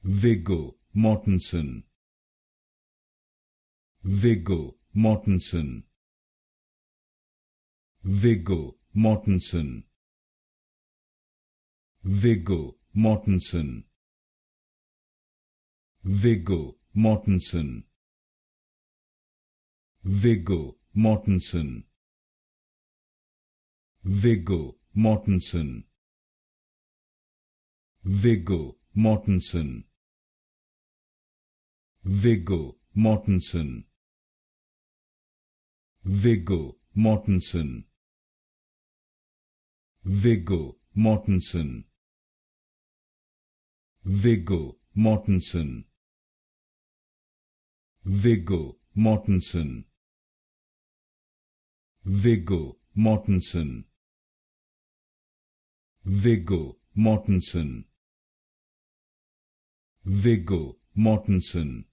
Viggo Mortensen. Viggo Mortensen. Viggo Mortensen. Viggo Mortensen. Viggo Mortensen. Viggo Mortensen. Viggo Mortensen. Viggo Mortensen. Viggo Mortensen. Viggo Mortensen. Viggo Mortensen. Viggo Mortensen. Viggo Mortensen. Viggo Mortensen. Viggo Mortensen. Viggo Mortensen.